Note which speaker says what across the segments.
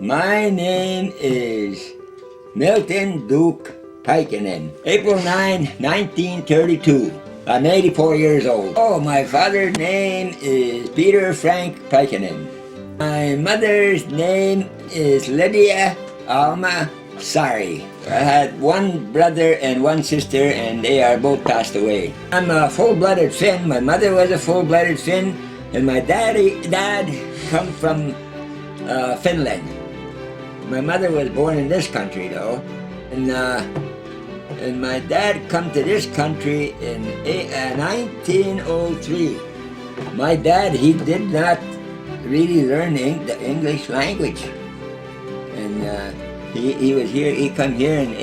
Speaker 1: My name is Milton Duke Pyykkonen. April 9, 1932. I'm 84 years old. Oh, my father's name is Peter Frank Pyykkonen. My mother's name is Lydia Alma Sari. I had one brother and one sister, and they are both passed away. I'm a full-blooded Finn. My mother was a full-blooded Finn, and my dad come from Finland. My mother was born in this country, though, and my dad come to this country in 1903. My dad, he did not really learn the English language, and he was here. He come here in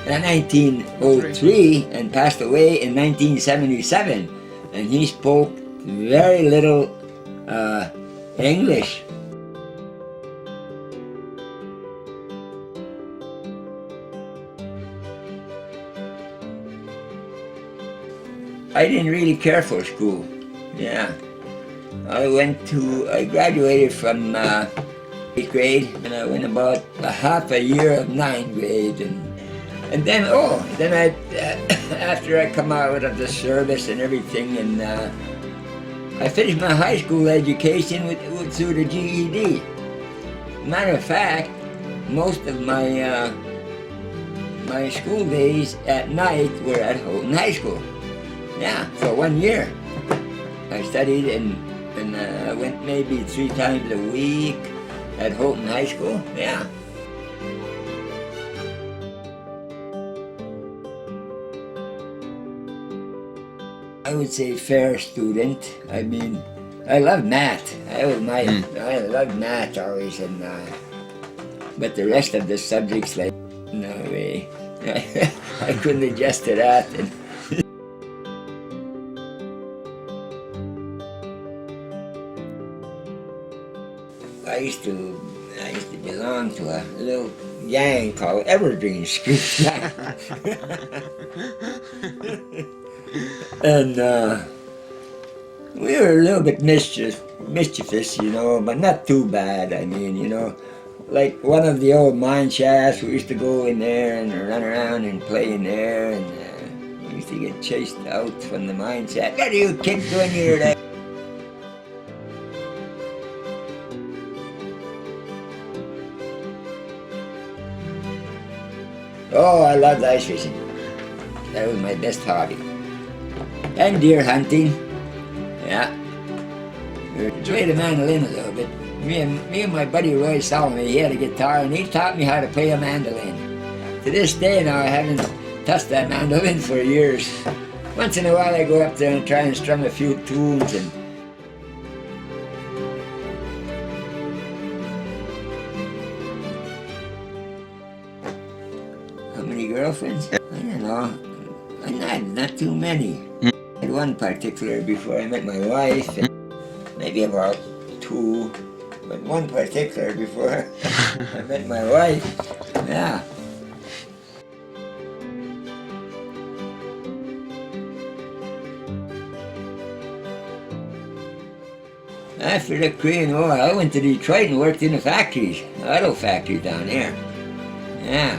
Speaker 1: 1903 and passed away in 1977, and he spoke very little English. I didn't really care for school. Yeah, I graduated from 8th grade, and I went about a half a year of 9th grade, and then after I come out of the service and everything, and I finished my high school education through the GED. Matter of fact, most of my my school days at night were at Houghton High School. Yeah, for 1 year. I studied and I went maybe 3 times a week at Houghton High School. Yeah. I would say fair student. I mean, I love math. I loved math always, and but the rest of the subjects, like, no way. I couldn't adjust to that. And I used to belong to a little gang called Evergreen Street. And we were a little bit mischievous, you know, but not too bad. I mean, you know, like one of the old mine shafts, we used to go in there and run around and play in there, and we used to get chased out from the mine shaft. What are you kids doing here? Oh, I loved ice fishing. That was my best hobby. And deer hunting. Yeah. We played the mandolin a little bit. Me and my buddy Roy Solomon, he had a guitar, and he taught me how to play a mandolin. To this day now, I haven't touched that mandolin for years. Once in a while I go up there and try and strum a few tunes. And how many girlfriends? I don't know. Not too many. I had one particular before I met my wife, and maybe about 2, but one particular before I met my wife. Yeah. After the Korean War, I went to Detroit and worked in the factories, auto factories down there. Yeah.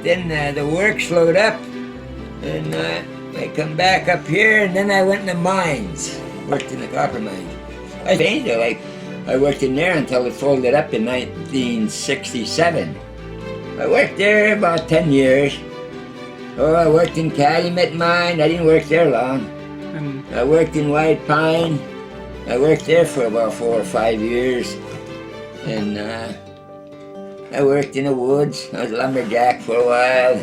Speaker 1: Then the work slowed up, and I come back up here, and then I went in the mines, worked in the copper mines. I changed it, like, I worked in there until it folded up in 1967. I worked there about 10 years. Oh, I worked in Calumet Mine. I didn't work there long. I worked in White Pine. I worked there for about 4 or 5 years. And I worked in the woods. I was a lumberjack for a while.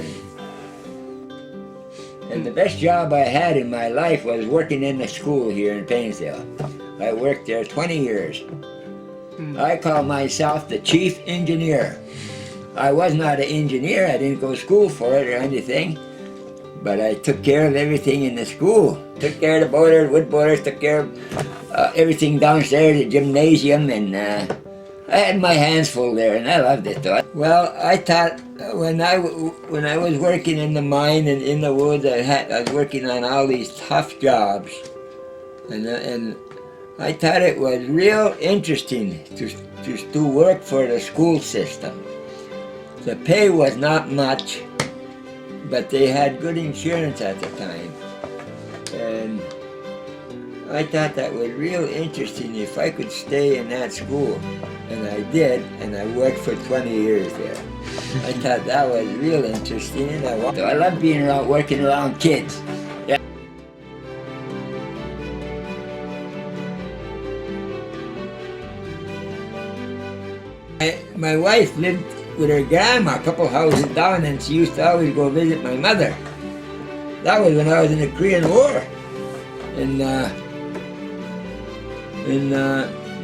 Speaker 1: And the best job I had in my life was working in the school here in Painesville. I worked there 20 years. I call myself the chief engineer. I was not an engineer. I didn't go to school for it or anything. But I took care of everything in the school. Took care of the boilers, wood boilers, took care of everything downstairs, the gymnasium, and I had my hands full there, and I loved it though. Well, I thought when I was working in the mine and in the woods, I was working on all these tough jobs, and I thought it was real interesting to work for the school system. The pay was not much, but they had good insurance at the time. And I thought that was real interesting if I could stay in that school. And I did, and I worked for 20 years there. I thought that was real interesting, and I love being around, working around kids. Yeah. My wife lived with her grandma a couple houses down, and she used to always go visit my mother. That was when I was in the Korean War. And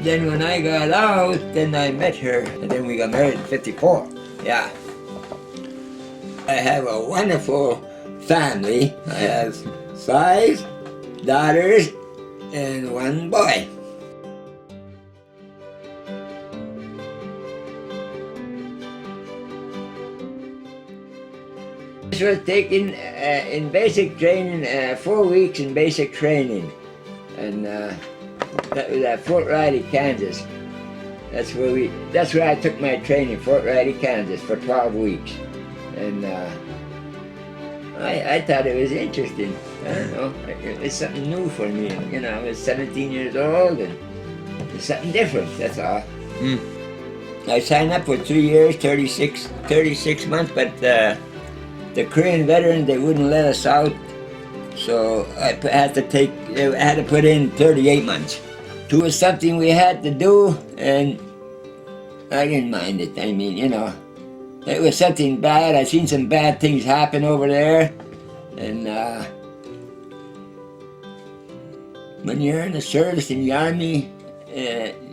Speaker 1: then when I got out, then I met her, and then we got married in '54. Yeah. I have a wonderful family. I have 5 daughters and 1 boy. This was taken in basic training, 4 weeks in basic training, and that was at Fort Riley, Kansas. That's where I took my training, Fort Riley, Kansas, for 12 weeks, and I thought it was interesting. I don't know, it was something new for me. You know, I was 17 years old, and it's something different. That's all. I signed up for 2 years, 36 months, but the Korean veterans, they wouldn't let us out, so I had to put in 38 months. It was something we had to do, and I didn't mind it. I mean, you know, it was something bad. I seen some bad things happen over there, and when you're in the service in the army,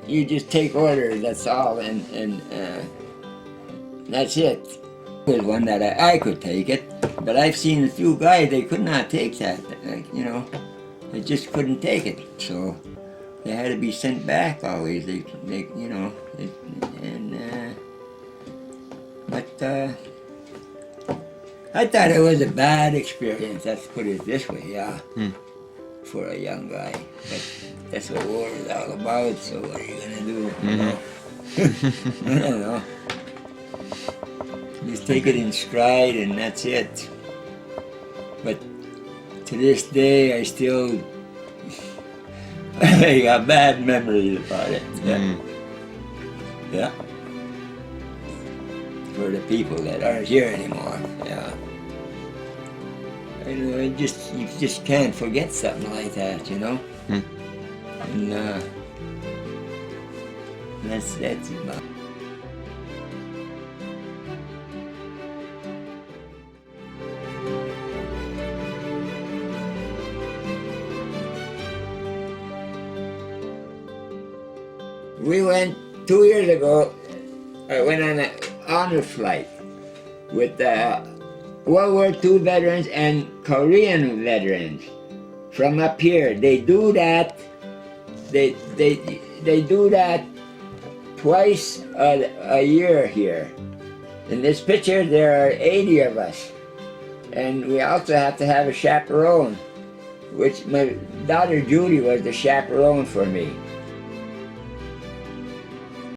Speaker 1: you just take orders. That's all, and that's it. Was one that I could take it, but I've seen a few guys, they could not take that, you know, they just couldn't take it, so they had to be sent back always. They you know, but I thought it was a bad experience, let's put it this way, yeah, for a young guy, but that's what war is all about, so what are you gonna do, you know? I don't know. Just take it in stride, and that's it. But to this day, I still I got bad memories about it. Yeah. Yeah. For the people that aren't here anymore. Yeah. You know, you just can't forget something like that, you know. And that's about. We went 2 years ago. I went on an honor flight with World War II veterans and Korean veterans from up here. They do that. They do that twice a year here. In this picture, there are 80 of us, and we also have to have a chaperone, which my daughter Judy was the chaperone for me.